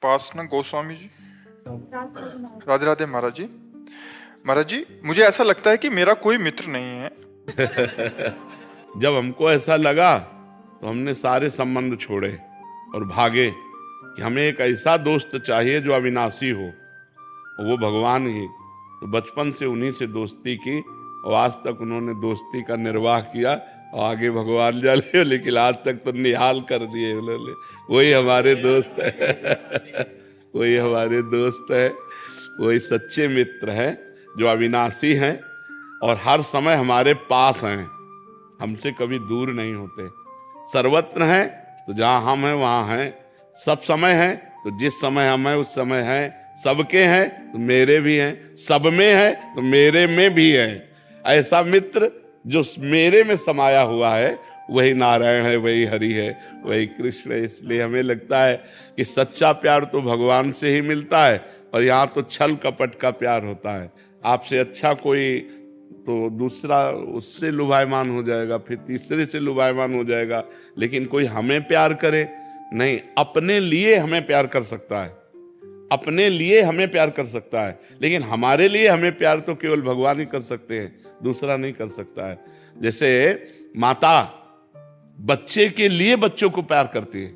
उपासना गोस्वामी जी। राधे राधे महाराज जी। महाराज जी, मुझे ऐसा लगता है कि मेरा कोई मित्र नहीं है। जब हमको ऐसा लगा तो हमने सारे संबंध छोड़े और भागे कि हमें एक ऐसा दोस्त चाहिए जो अविनाशी हो, वो भगवान ही। तो बचपन से उन्हीं से दोस्ती की और आज तक उन्होंने दोस्ती का निर्वाह किया और आगे भगवान जाने, लेकिन आज तक तो निहाल कर दिए उन्होंने। वही हमारे दोस्त है वही हमारे दोस्त है, वही सच्चे मित्र हैं जो अविनाशी हैं और हर समय हमारे पास हैं, हमसे कभी दूर नहीं होते। सर्वत्र हैं तो जहाँ हम हैं वहाँ हैं, सब समय हैं तो जिस समय हम हैं उस समय हैं, सबके हैं तो मेरे भी हैं, सब में है तो मेरे में भी है। ऐसा मित्र जो मेरे में समाया हुआ है वही नारायण है, वही हरि है, वही कृष्ण है। इसलिए हमें लगता है कि सच्चा प्यार तो भगवान से ही मिलता है और यहाँ तो छल कपट का प्यार होता है। आपसे अच्छा कोई तो दूसरा उससे लुभायमान हो जाएगा, फिर तीसरे से लुभायमान हो जाएगा, लेकिन कोई हमें प्यार करे नहीं। अपने लिए हमें प्यार कर सकता है, अपने लिए हमें प्यार कर सकता है, लेकिन हमारे लिए हमें प्यार तो केवल भगवान ही कर सकते हैं, दूसरा नहीं कर सकता है। जैसे माता बच्चे के लिए बच्चों को प्यार करती है,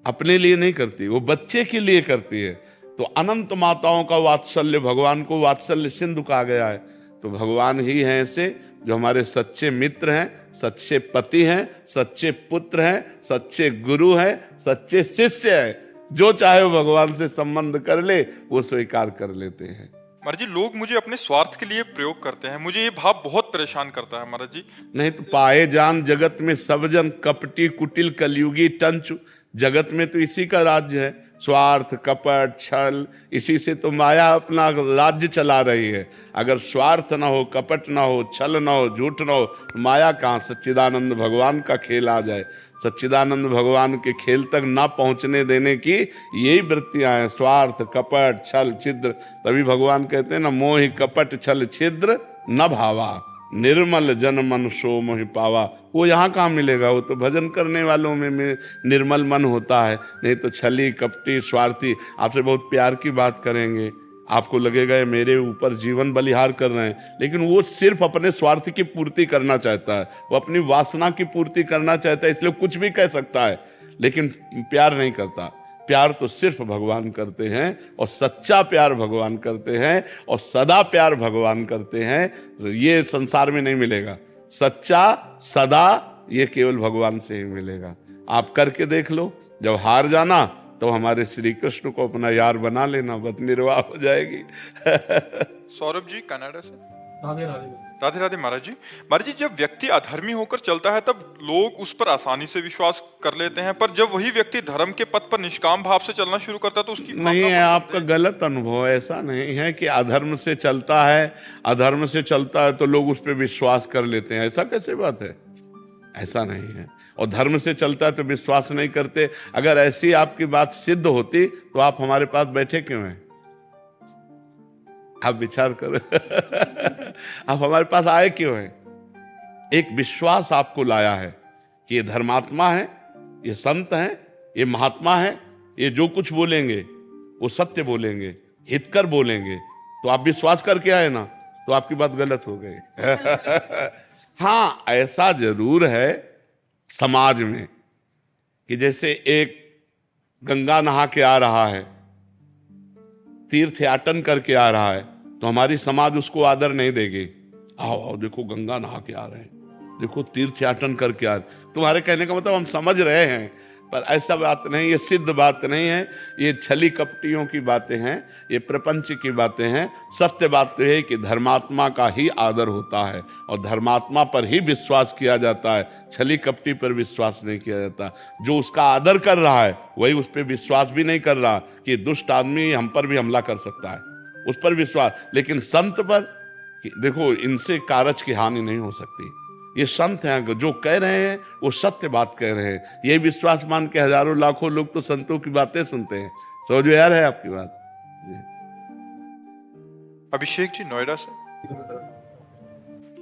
अपने लिए नहीं करती, वो बच्चे के लिए करती है। तो अनंत माताओं का वात्सल्य, भगवान को वात्सल्य सिंधु कहा गया है। तो भगवान ही हैं ऐसे जो हमारे सच्चे मित्र हैं, सच्चे पति हैं, सच्चे पुत्र हैं, सच्चे गुरु हैं, सच्चे शिष्य हैं। जो चाहे वो भगवान से संबंध कर ले वो स्वीकार कर लेते हैं। महाराज जी, लोग मुझे अपने स्वार्थ के लिए प्रयोग करते हैं, मुझे ये भाव बहुत परेशान करता है महाराज जी। नहीं तो पाए जान जगत में सब जन कपटी कुटिल कलयुगी टंचु। जगत में तो इसी का राज्य है, स्वार्थ कपट छल, इसी से तो माया अपना राज्य चला रही है। अगर स्वार्थ ना हो, कपट ना हो, छल ना हो, झूठ ना हो, माया कहाँ? सच्चिदानंद भगवान का खेल आ जाए। सच्चिदानंद भगवान के खेल तक ना पहुंचने देने की यही वृत्तियां हैं, स्वार्थ कपट छल छिद्र। तभी भगवान कहते हैं ना, मोहि कपट छल छिद्र न भावा, निर्मल जन मन सो मोहि पावा। वो यहाँ कहाँ मिलेगा? वो तो भजन करने वालों में निर्मल मन होता है, नहीं तो छली कपटी स्वार्थी आपसे बहुत प्यार की बात करेंगे, आपको लगेगा ये मेरे ऊपर जीवन बलिहार कर रहे हैं, लेकिन वो सिर्फ अपने स्वार्थ की पूर्ति करना चाहता है, वो अपनी वासना की पूर्ति करना चाहता है, इसलिए कुछ भी कह सकता है लेकिन प्यार नहीं करता। प्यार तो सिर्फ भगवान करते हैं और सच्चा प्यार भगवान करते हैं और सदा प्यार भगवान करते हैं। ये संसार में नहीं मिलेगा, सच्चा सदा ये केवल भगवान से ही मिलेगा। आप करके देख लो, जब हार जाना तो हमारे श्री कृष्ण को अपना यार बना लेना, बस निर्वाह हो जाएगी। सौरभ जी कनाडा से। राधे राधे। राधे राधे महाराज जी। महाराज जी, जब व्यक्ति अधर्मी होकर चलता है तब लोग उस पर आसानी से विश्वास कर लेते हैं, पर जब वही व्यक्ति धर्म के पथ पर निष्काम भाव से चलना शुरू करता है तो उसकी नहीं है, आपका गलत अनुभव है। ऐसा नहीं है कि अधर्म से चलता है, अधर्म से चलता है तो लोग उस पर विश्वास कर लेते हैं, ऐसा कैसे बात है? ऐसा नहीं है। और धर्म से चलता है तो विश्वास नहीं करते। अगर ऐसी आपकी बात सिद्ध होती तो आप हमारे पास बैठे क्यों हैं? आप विचार करो। आप हमारे पास आए क्यों हैं? एक विश्वास आपको लाया है कि ये धर्मात्मा है, ये संत हैं, ये महात्मा है, ये जो कुछ बोलेंगे वो सत्य बोलेंगे, हितकर बोलेंगे, तो आप विश्वास करके आए ना, तो आपकी बात गलत हो गई। हाँ, ऐसा जरूर है समाज में कि जैसे एक गंगा नहा के आ रहा है, तीर्थ याटन करके आ रहा है, तो हमारी समाज उसको आदर नहीं देगी। आओ आओ देखो गंगा नहा के आ रहे हैं, देखो तीर्थ याटन करके आ रहे। तुम्हारे कहने का मतलब हम समझ रहे हैं, पर ऐसा बात नहीं, ये सिद्ध बात नहीं है, ये छली कपटियों की बातें हैं, ये प्रपंच की बातें हैं। सत्य बात तो है कि धर्मात्मा का ही आदर होता है और धर्मात्मा पर ही विश्वास किया जाता है, छली कपटी पर विश्वास नहीं किया जाता। जो उसका आदर कर रहा है वही उस पर विश्वास भी नहीं कर रहा कि दुष्ट आदमी हम पर भी हमला कर सकता है, उस पर विश्वास। लेकिन संत पर देखो, इनसे कारज की हानि नहीं हो सकती। ये संत हैं, जो कह रहे हैं वो सत्य बात कह रहे हैं, ये विश्वास मान के हजारों लाखों लोग तो संतों की बातें सुनते हैं। समझो यार, है आपकी बात। अभिषेक जी नोएडा से।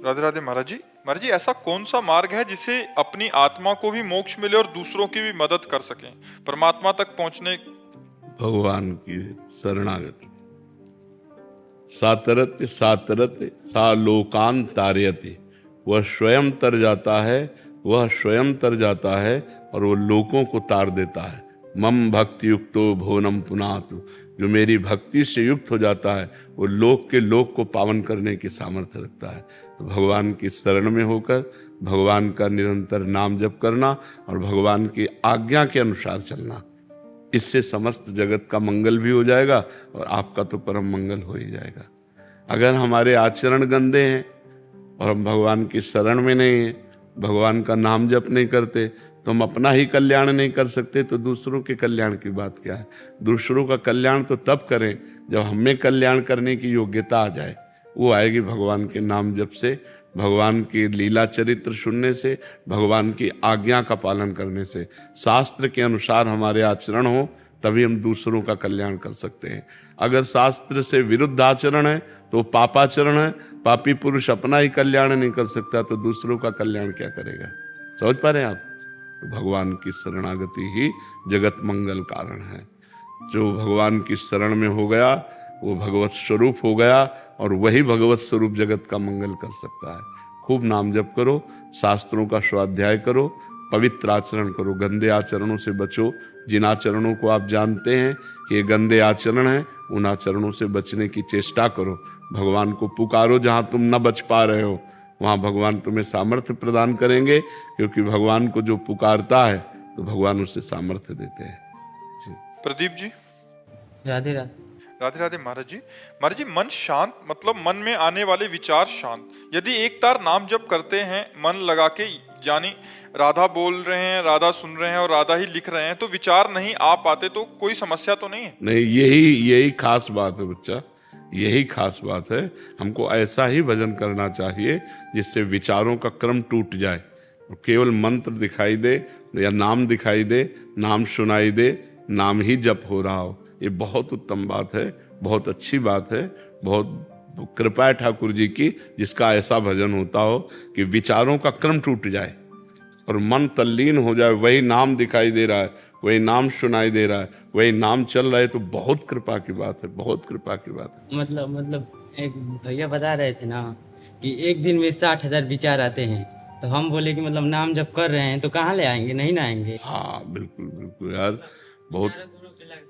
राधे राधे महाराज जी। महाराज जी, ऐसा कौन सा मार्ग है जिससे अपनी आत्मा को भी मोक्ष मिले और दूसरों की भी मदद कर सकें? परमात्मा तक पहुंचने भगवान की शरणागति। सातरत्य सातरत्य सा लोकान तारयति, वह स्वयं तर जाता है, वह स्वयं तर जाता है और वो लोकों को तार देता है। मम भक्ति युक्तो भुवनम पुनातु, जो मेरी भक्ति से युक्त हो जाता है वो लोक के लोक को पावन करने की सामर्थ्य रखता है। तो भगवान की शरण में होकर भगवान का निरंतर नाम जप करना और भगवान की आज्ञा के अनुसार चलना, इससे समस्त जगत का मंगल भी हो जाएगा और आपका तो परम मंगल हो ही जाएगा। अगर हमारे आचरण गंदे हैं और हम भगवान की शरण में नहीं हैं, भगवान का नाम जप नहीं करते, तो हम अपना ही कल्याण नहीं कर सकते, तो दूसरों के कल्याण की बात क्या है। दूसरों का कल्याण तो तब करें जब हमें कल्याण करने की योग्यता आ जाए। वो आएगी भगवान के नाम जप से, भगवान की लीला चरित्र सुनने से, भगवान की आज्ञा का पालन करने से। शास्त्र के अनुसार हमारे आचरण हो तभी हम दूसरों का कल्याण कर सकते हैं। अगर शास्त्र से विरुद्ध आचरण है तो पापाचरण है। पापी पुरुष अपना ही कल्याण नहीं कर सकता तो दूसरों का कल्याण क्या करेगा। समझ पा रहे हैं आप। तो भगवान की शरणागति ही जगत मंगल कारण है। जो भगवान की शरण में हो गया वो भगवत स्वरूप हो गया और वही भगवत स्वरूप जगत का मंगल कर सकता है। खूब नाम जप करो, शास्त्रों का स्वाध्याय करो, पवित्र आचरण करो, गंदे आचरणों से बचो। जिन आचरणों को आप जानते हैं कि ये गंदे आचरण हैं, उन आचरणों से बचने की चेष्टा करो। भगवान को पुकारो, जहाँ तुम न बच पा रहे हो वहाँ भगवान तुम्हें सामर्थ्य प्रदान करेंगे, क्योंकि भगवान को जो पुकारता है तो भगवान उसे सामर्थ्य देते हैं। जी। प्रदीप जी। राधे राधे। राधे राधे महाराज जी। महाराज जी, मन शांत मतलब मन में आने वाले विचार शांत। यदि एक तार नाम जप करते हैं मन लगा के, यानी राधा बोल रहे हैं, राधा सुन रहे हैं और राधा ही लिख रहे हैं, तो विचार नहीं आ पाते तो कोई समस्या तो नहीं है? नहीं, यही खास बात है बच्चा, यही खास बात है। हमको ऐसा ही भजन करना चाहिए जिससे विचारों का क्रम टूट जाए और केवल मंत्र दिखाई दे या नाम दिखाई दे, नाम सुनाई दे, नाम ही जप हो रहा हो। ये बहुत उत्तम बात है, बहुत अच्छी बात है। बहुत कृपा है ठाकुर जी की जिसका ऐसा भजन होता हो कि विचारों का क्रम टूट जाए और मन तल्लीन हो जाए। वही नाम दिखाई दे रहा है, वही नाम सुनाई दे रहा है, वही नाम चल रहा है, तो बहुत कृपा की बात है, बहुत कृपा की बात है। मतलब एक भैया बता रहे थे ना कि एक दिन में 60,000 विचार आते हैं, तो हम बोले कि मतलब नाम जब कर रहे हैं तो कहाँ ले आएंगे, नहीं ना आएंगे। हाँ बिल्कुल बिल्कुल यार, बहुत।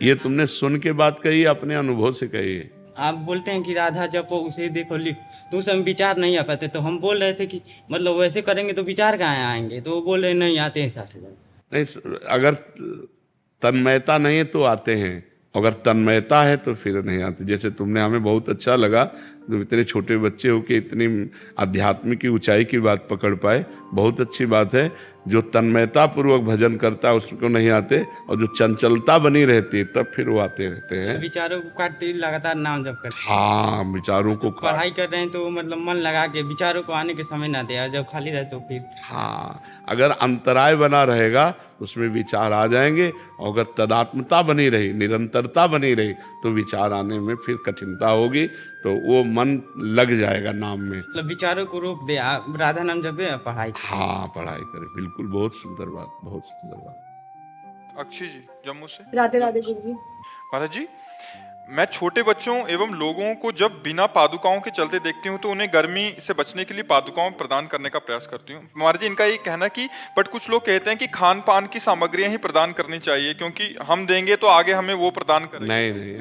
ये तुमने सुन के बात कही, अपने अनुभव से कही है। आप बोलते हैं कि राधा जपो, उसे देखो लिख, तो उस समय विचार नहीं आ पाते। तो हम बोल रहे थे कि मतलब वैसे करेंगे तो विचार कहाँ आएंगे, तो वो बोल रहे नहीं आते हैं 60,000। नहीं, अगर तन्मयता नहीं है तो आते हैं, अगर तन्मयता है तो फिर नहीं आते। जैसे तुमने, हमें बहुत अच्छा लगा, तुम इतने छोटे बच्चे हो कि इतनी आध्यात्मिक की ऊंचाई की बात पकड़ पाए, बहुत अच्छी बात है। जो तन्मयता पूर्वक भजन करता है उसको नहीं आते, और जो चंचलता बनी रहती है तब फिर वो आते रहते हैं। विचारों को काटते लगातार नाम जप करते। हाँ, विचारों को पढ़ाई कर रहे हैं तो मतलब मन लगा के विचारों को आने के समय ना दे, जब खाली रहे तो फिर। हाँ, अगर अंतराय बना रहेगा तो उसमें विचार आ जाएंगे, और अगर तदात्मता बनी रही, निरंतरता बनी रही, तो विचार आने में फिर कठिनता होगी, तो वो मन लग जाएगा नाम में। मतलब विचारों को रोक दे, राधा नाम जपे, पढ़ाई। हाँ, पढ़ाई करे, बिल्कुल, बहुत सुंदर बात, बहुत सुंदर बात। अक्षय जी जम्मू से। राधे राधे गुरु जी। महाराज जी, मैं छोटे बच्चों एवं लोगों को जब बिना पादुकाओं के चलते देखती हूँ तो उन्हें गर्मी से बचने के लिए पादुकाओं प्रदान करने का प्रयास करती हूँ। महाराज जी, इनका ये कहना कि बट कुछ लोग कहते हैं कि खान पान की सामग्रियां ही प्रदान करनी चाहिए, क्योंकि हम देंगे तो आगे हमें वो प्रदान करेंगे। नहीं नहीं,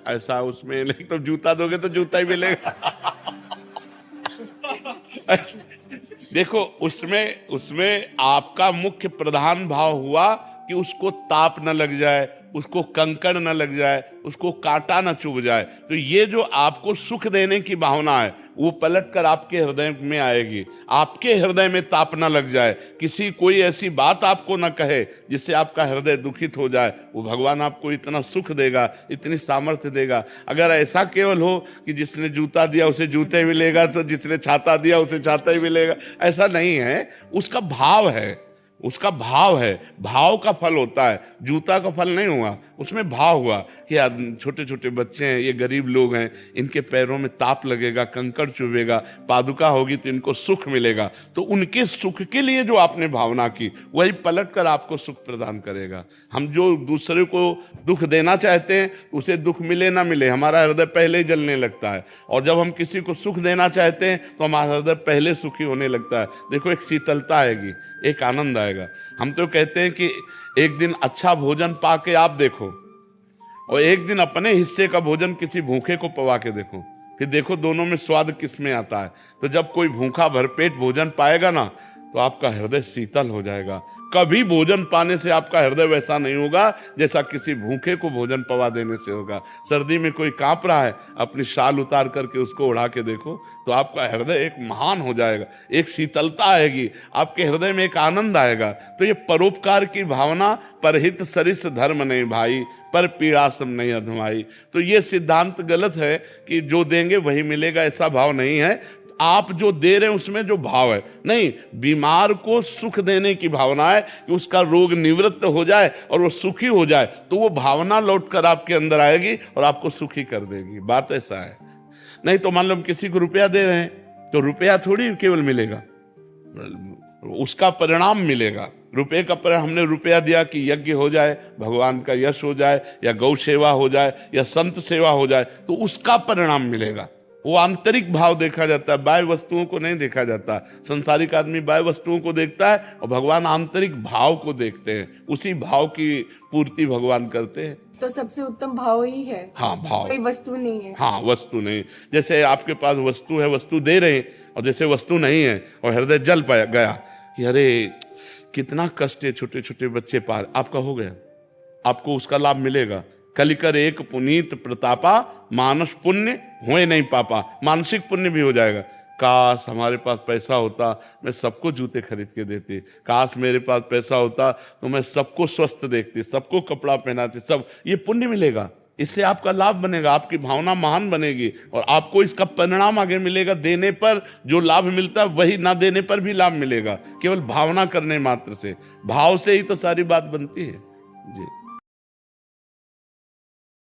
ऐसा उसमें नहीं। तो जूता दोगे तो जूता ही मिलेगा। देखो, उसमें आपका मुख्य प्रधान भाव हुआ कि उसको ताप न लग जाए, उसको कंकड़ न लग जाए, उसको कांटा न चुभ जाए। तो ये जो आपको सुख देने की भावना है वो पलट कर आपके हृदय में आएगी। आपके हृदय में ताप न लग जाए, किसी कोई ऐसी बात आपको न कहे जिससे आपका हृदय दुखित हो जाए, वो भगवान आपको इतना सुख देगा, इतनी सामर्थ्य देगा। अगर ऐसा केवल हो कि जिसने जूता दिया उसे जूते मिलेगा, तो जिसने छाता दिया उसे छाता ही मिलेगा, ऐसा नहीं है। उसका भाव है, उसका भाव है, भाव का फल होता है, जूता का फल नहीं हुआ, उसमें भाव हुआ कि यार छोटे छोटे बच्चे हैं, ये गरीब लोग हैं, इनके पैरों में ताप लगेगा, कंकड़ चुभेगा, पादुका होगी तो इनको सुख मिलेगा। तो उनके सुख के लिए जो आपने भावना की वही पलट कर आपको सुख प्रदान करेगा। हम जो दूसरे को दुख देना चाहते हैं उसे दुख मिले ना मिले हमारा हृदय पहले ही जलने लगता है, और जब हम किसी को सुख देना चाहते हैं तो हमारा हृदय पहले सुखी होने लगता है। देखो एक शीतलता आएगी, एक आनंद आएगा। हम तो कहते हैं कि एक दिन अच्छा भोजन पा के आप देखो और एक दिन अपने हिस्से का भोजन किसी भूखे को पवा के देखो, फिर देखो दोनों में स्वाद किस में आता है। तो जब कोई भूखा भरपेट भोजन पाएगा ना तो आपका हृदय शीतल हो जाएगा। कभी भोजन पाने से आपका हृदय वैसा नहीं होगा जैसा किसी भूखे को भोजन पवा देने से होगा। सर्दी में कोई कांप रहा है, अपनी शाल उतार करके उसको उड़ा के देखो तो आपका हृदय एक महान हो जाएगा, एक शीतलता आएगी, आपके हृदय में एक आनंद आएगा। तो ये परोपकार की भावना, परहित सरिस धर्म नहीं भाई, पर पीड़ा सम नहीं अधमाई। तो ये सिद्धांत गलत है कि जो देंगे वही मिलेगा, ऐसा भाव नहीं है। आप जो दे रहे हैं उसमें जो भाव है, नहीं, बीमार को सुख देने की भावना है कि उसका रोग निवृत्त हो जाए और वो सुखी हो जाए, तो वो भावना लौटकर आपके अंदर आएगी और आपको सुखी कर देगी। बात ऐसा है। नहीं तो मान लो हम किसी को रुपया दे रहे हैं तो रुपया थोड़ी केवल मिलेगा, उसका परिणाम मिलेगा। रुपये का परिणाम, हमने रुपया दिया कि यज्ञ हो जाए, भगवान का यश हो जाए, या गौ सेवा हो जाए, या संत सेवा हो जाए, तो उसका परिणाम मिलेगा। वो आंतरिक भाव देखा जाता है, बाह्य वस्तुओं को नहीं देखा जाता। संसारिक आदमी बाह्य वस्तुओं को देखता है और भगवान आंतरिक भाव को देखते हैं, उसी भाव की पूर्ति भगवान करते हैं। तो सबसे उत्तम भाव ही है। हाँ, भाव, कोई वस्तु नहीं है। हाँ, वस्तु नहीं। जैसे आपके पास वस्तु है, वस्तु दे रहे हैं, और जैसे वस्तु नहीं है और हृदय जल पाया गया कि अरे कितना कष्ट है, छोटे छोटे बच्चे पार, आपका हो गया, आपको उसका लाभ मिलेगा। कलिकर एक पुनीत प्रतापा, मानस पुण्य हुए नहीं पापा, मानसिक पुण्य भी हो जाएगा। काश हमारे पास पैसा होता, मैं सबको जूते खरीद के देती, काश मेरे पास पैसा होता तो मैं सबको स्वस्थ देखती, सबको कपड़ा पहनाती, सब, ये पुण्य मिलेगा, इससे आपका लाभ बनेगा, आपकी भावना महान बनेगी और आपको इसका परिणाम आगे मिलेगा। देने पर जो लाभ मिलता है वही ना देने पर भी लाभ मिलेगा, केवल भावना करने मात्र से, भाव से ही तो सारी बात बनती है जी।